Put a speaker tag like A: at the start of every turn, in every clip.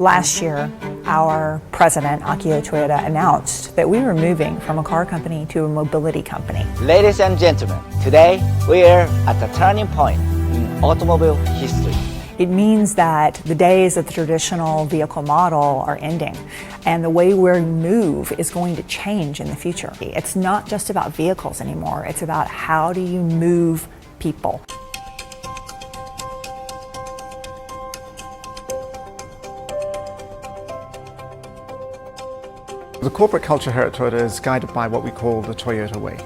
A: Last year, our president, Akio Toyoda, announced that we were moving from a car company to a mobility company.
B: Ladies and gentlemen, today we are at a turning point in automobile history.
A: It means that the days of the traditional vehicle model are ending, and the way we move is going to change in the future. It's not just about vehicles anymore, it's about how do you move people.
C: The corporate culture here at Toyota is guided by what we call the Toyota Way.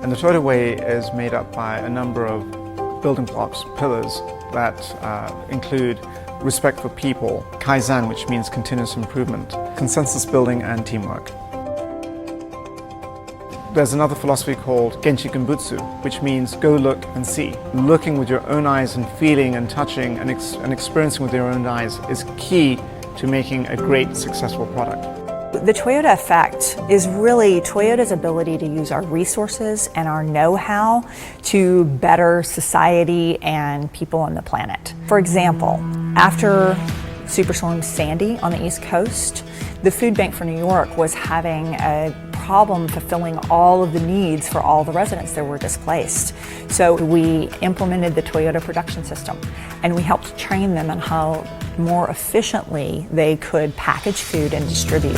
C: And the Toyota Way is made up by a number of building blocks, pillars, that include respect for people, Kaizen, which means continuous improvement, consensus building, and teamwork. There's another philosophy called Genchi Genbutsu, which means go look and see. Looking with your own eyes and feeling and touching and experiencing with your own eyes is key to making a great, successful product.
A: The Toyota effect is really Toyota's ability to use our resources and our know-how to better society and people on the planet. For example, after Superstorm Sandy on the East Coast, the food bank for New York was having a problem fulfilling all of the needs for all the residents that were displaced. So we implemented the Toyota production system, and we helped train them on how more efficiently they could package food and distribute.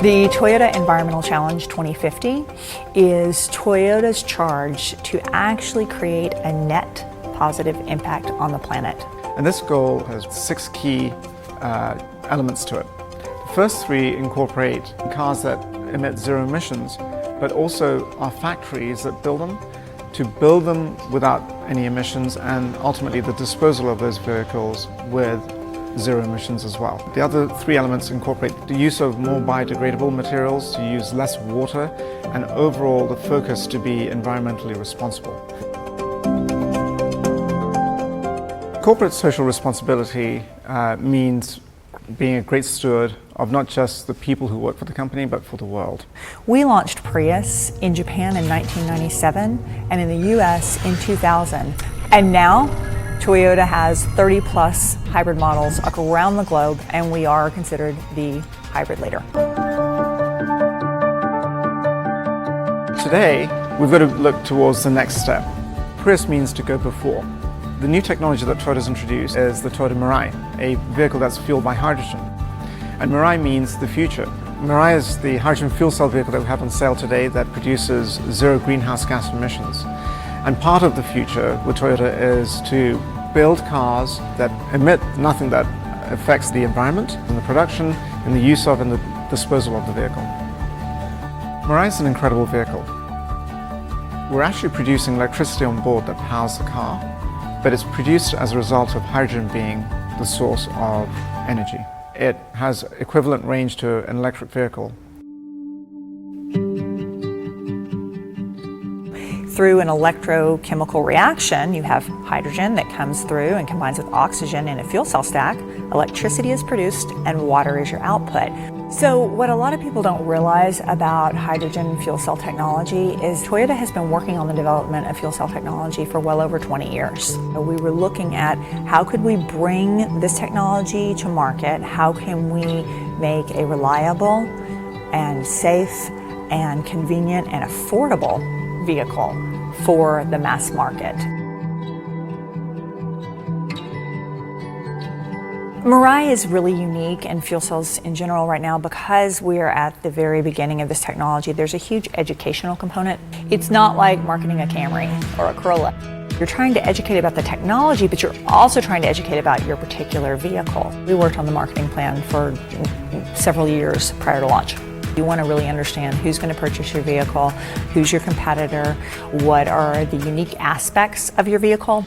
A: The Toyota Environmental Challenge 2050 is Toyota's charge to actually create a net positive impact on the planet.
C: And this goal has 6 key elements to it. The first 3 incorporate cars that emit zero emissions, but also our factories that build them, to build them without any emissions, and ultimately the disposal of those vehicles with zero emissions as well. The other 3 elements incorporate the use of more biodegradable materials, to use less water, and overall the focus to be environmentally responsible. Corporate social responsibility means being a great steward of not just the people who work for the company, but for the world.
A: We launched Prius in Japan in 1997 and in the US in 2000. And now Toyota has 30+ hybrid models around the globe, and we are considered the hybrid leader.
C: Today, we've got to look towards the next step. Prius means to go before. The new technology that Toyota's introduced is the Toyota Mirai, a vehicle that's fueled by hydrogen. And Mirai means the future. Mirai is the hydrogen fuel cell vehicle that we have on sale today that produces zero greenhouse gas emissions. And part of the future with Toyota is to build cars that emit nothing that affects the environment in the production, in the use of, and the disposal of the vehicle. Mirai is an incredible vehicle. We're actually producing electricity on board that powers the car, but it's produced as a result of hydrogen being the source of energy. It has equivalent range to an electric vehicle.
A: Through an electrochemical reaction, you have hydrogen that comes through and combines with oxygen in a fuel cell stack. Electricity is produced and water is your output. So what a lot of people don't realize about hydrogen fuel cell technology is Toyota has been working on the development of fuel cell technology for well over 20 years. We were looking at how could we bring this technology to market, how can we make a reliable and safe and convenient and affordable vehicle for the mass market. Mirai is really unique, and fuel cells in general right now, because we are at the very beginning of this technology. There's a huge educational component. It's not like marketing a Camry or a Corolla. You're trying to educate about the technology, but you're also trying to educate about your particular vehicle. We worked on the marketing plan for several years prior to launch. You want to really understand who's going to purchase your vehicle, who's your competitor, what are the unique aspects of your vehicle.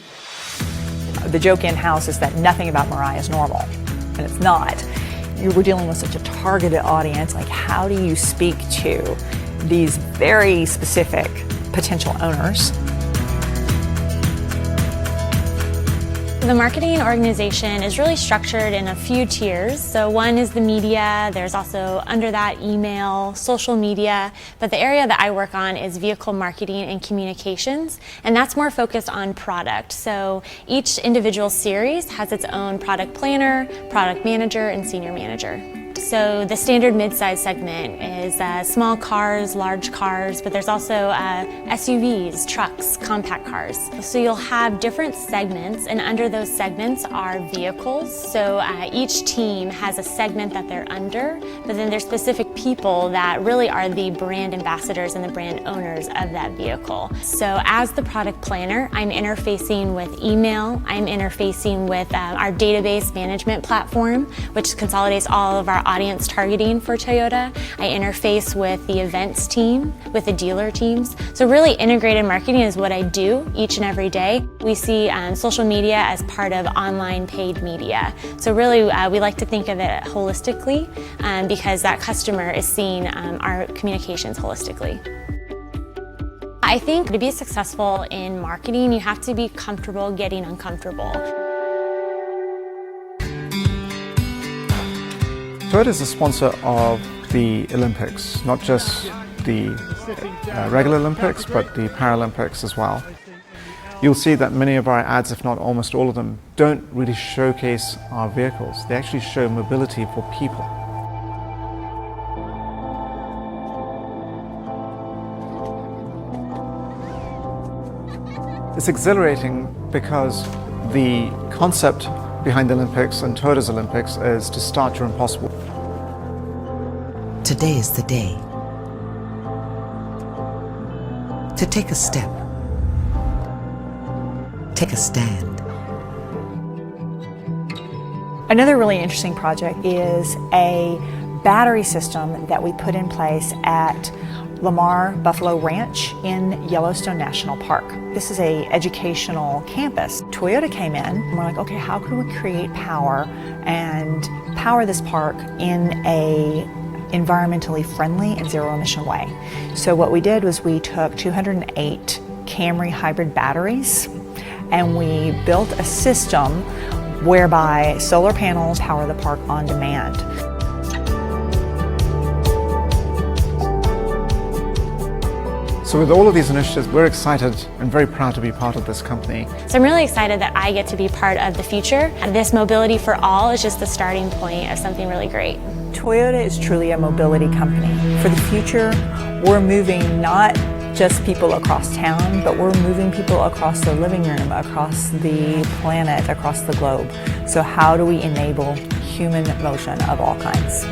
A: The joke in-house is that nothing about Mirai is normal, and it's not. We're dealing with such a targeted audience. Like, how do you speak to these very specific potential owners?
D: The marketing organization is really structured in a few tiers. So one is the media, there's also under that email, social media, but the area that I work on is vehicle marketing and communications, and that's more focused on product. So each individual series has its own product planner, product manager, and senior manager. So the standard mid-size segment is small cars, large cars, but there's also SUVs, trucks, compact cars. So you'll have different segments, and under those segments are vehicles. So each team has a segment that they're under, but then there's specific people that really are the brand ambassadors and the brand owners of that vehicle. So as the product planner, I'm interfacing with email, I'm interfacing with our database management platform, which consolidates all of our audience targeting for Toyota. I interface with the events team, with the dealer teams. So really integrated marketing is what I do each and every day. We see social media as part of online paid media. So really we like to think of it holistically because that customer is seeing our communications holistically. I think to be successful in marketing, you have to be comfortable getting uncomfortable.
C: Toyota is a sponsor of the Olympics, not just the regular Olympics, but the Paralympics as well. You'll see that many of our ads, if not almost all of them, don't really showcase our vehicles. They actually show mobility for people. It's exhilarating because the concept behind the Olympics and Toyota's Olympics is to start your impossible.
E: Today is the day to take a step, take a stand.
A: Another really interesting project is a battery system that we put in place at Lamar Buffalo Ranch in Yellowstone National Park. This is an educational campus. Toyota came in and we're like, okay, how can we create power and power this park in a environmentally friendly and zero emission way? So what we did was we took 208 Camry hybrid batteries and we built a system whereby solar panels power the park on demand.
C: So with all of these initiatives, we're excited and very proud to be part of this company.
D: So I'm really excited that I get to be part of the future. This mobility for all is just the starting point of something really great.
A: Toyota is truly a mobility company. For the future, we're moving not just people across town, but we're moving people across the living room, across the planet, across the globe. So how do we enable human motion of all kinds?